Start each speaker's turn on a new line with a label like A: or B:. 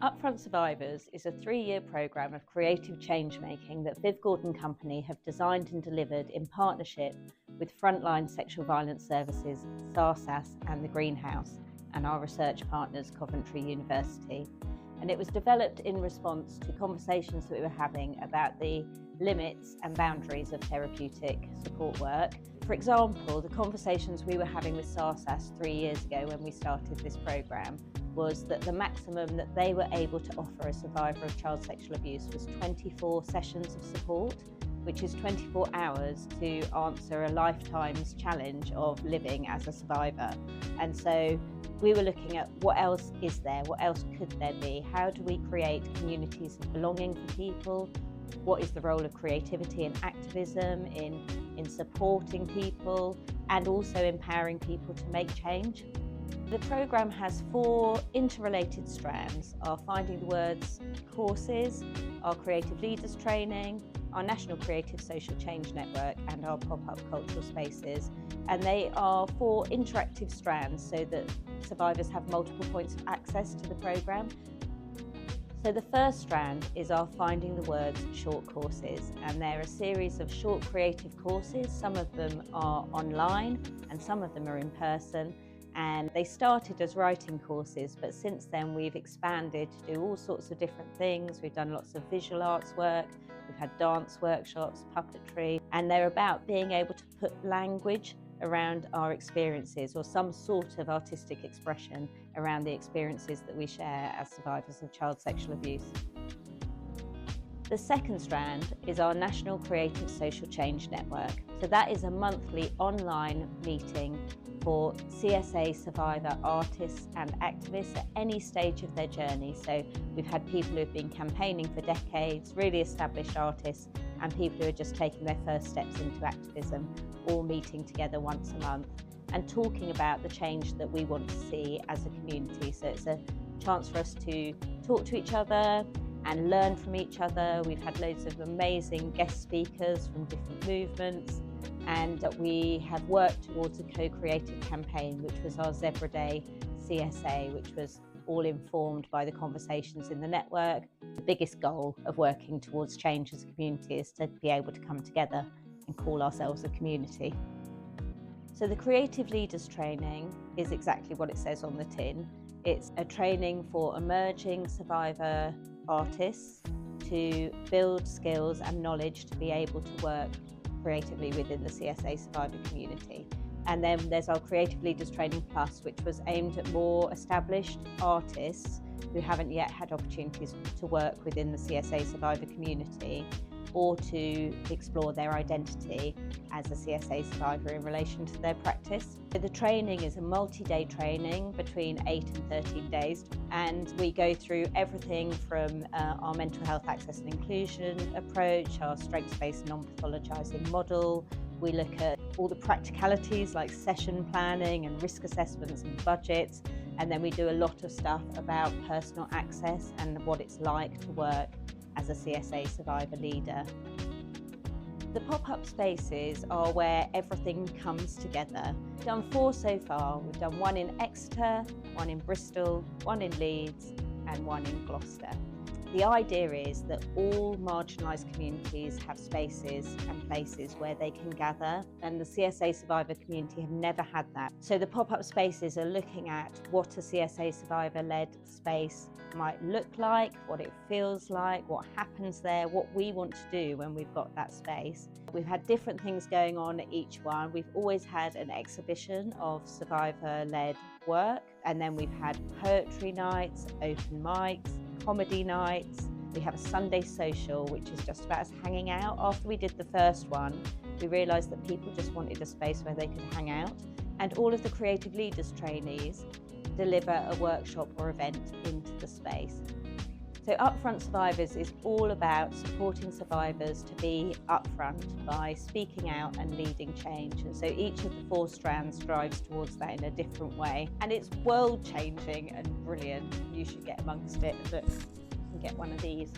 A: UpFront Survivors is a 3-year programme of creative change-making that Viv Gordon Company have designed and delivered in partnership with Frontline Sexual Violence Services, SARSAS and The Greenhouse, and our research partners, Coventry University. And it was developed in response to conversations that we were having about the limits and boundaries of therapeutic support work. For example, the conversations we were having with SARSAS 3 years ago when we started this programme was that the maximum that they were able to offer a survivor of child sexual abuse was 24 sessions of support, which is 24 hours to answer a lifetime's challenge of living as a survivor. And so we were looking at what else is there, what else could there be? How do we create communities of belonging for people? What is the role of creativity and activism in supporting people and also empowering people to make change? The programme has 4 interrelated strands: our Finding the Words courses, our Creative Leaders training, our National Creative Social Change Network and our pop-up cultural spaces. And they are 4 interactive strands so that survivors have multiple points of access to the programme. So the first strand is our Finding the Words short courses, and they're a series of short creative courses. Some of them are online and some of them are in person. And they started as writing courses, but since then we've expanded to do all sorts of different things. We've done lots of visual arts work, we've had dance workshops, puppetry, and they're about being able to put language around our experiences or some sort of artistic expression around the experiences that we share as survivors of child sexual abuse. The second strand is our National Creative Social Change Network. So that is a monthly online meeting for CSA survivor artists and activists at any stage of their journey. So we've had people who have been campaigning for decades, really established artists, and people who are just taking their first steps into activism, all meeting together once a month and talking about the change that we want to see as a community. So it's a chance for us to talk to each other and learn from each other. We've had loads of amazing guest speakers from different movements, and we have worked towards a co-created campaign, which was our Zebra Day CSA, which was all informed by the conversations in the network. The biggest goal of working towards change as a community is to be able to come together and call ourselves a community. So the Creative Leaders training is exactly what it says on the tin. It's a training for emerging survivor artists to build skills and knowledge to be able to work creatively within the CSA survivor community. And then there's our Creative Leaders Training Plus, which was aimed at more established artists who haven't yet had opportunities to work within the CSA survivor community or to explore their identity as a CSA survivor in relation to their practice. So the training is a multi-day training between 8 and 13 days, and we go through everything from our mental health access and inclusion approach, our strengths-based non-pathologizing model. We look at all the practicalities like session planning and risk assessments and budgets, and then we do a lot of stuff about personal access and what it's like to work as a CSA survivor leader. The pop-up spaces are where everything comes together. We've done 4 so far. We've done 1 in Exeter, 1 in Bristol, 1 in Leeds and 1 in Gloucester. The idea is that all marginalised communities have spaces and places where they can gather, and the CSA survivor community have never had that. So the pop-up spaces are looking at what a CSA survivor-led space might look like, what it feels like, what happens there, what we want to do when we've got that space. We've had different things going on at each one. We've always had an exhibition of survivor-led work, and then we've had poetry nights, open mics, comedy nights. We have a Sunday social, which is just about us hanging out. After we did the first one, we realised that people just wanted a space where they could hang out. And all of the Creative Leaders trainees deliver a workshop or event into the space. So UpFront Survivors is all about supporting survivors to be upfront by speaking out and leading change. And so each of the 4 strands drives towards that in a different way. And it's world-changing and brilliant. You should get amongst it. Look, you can get one of these.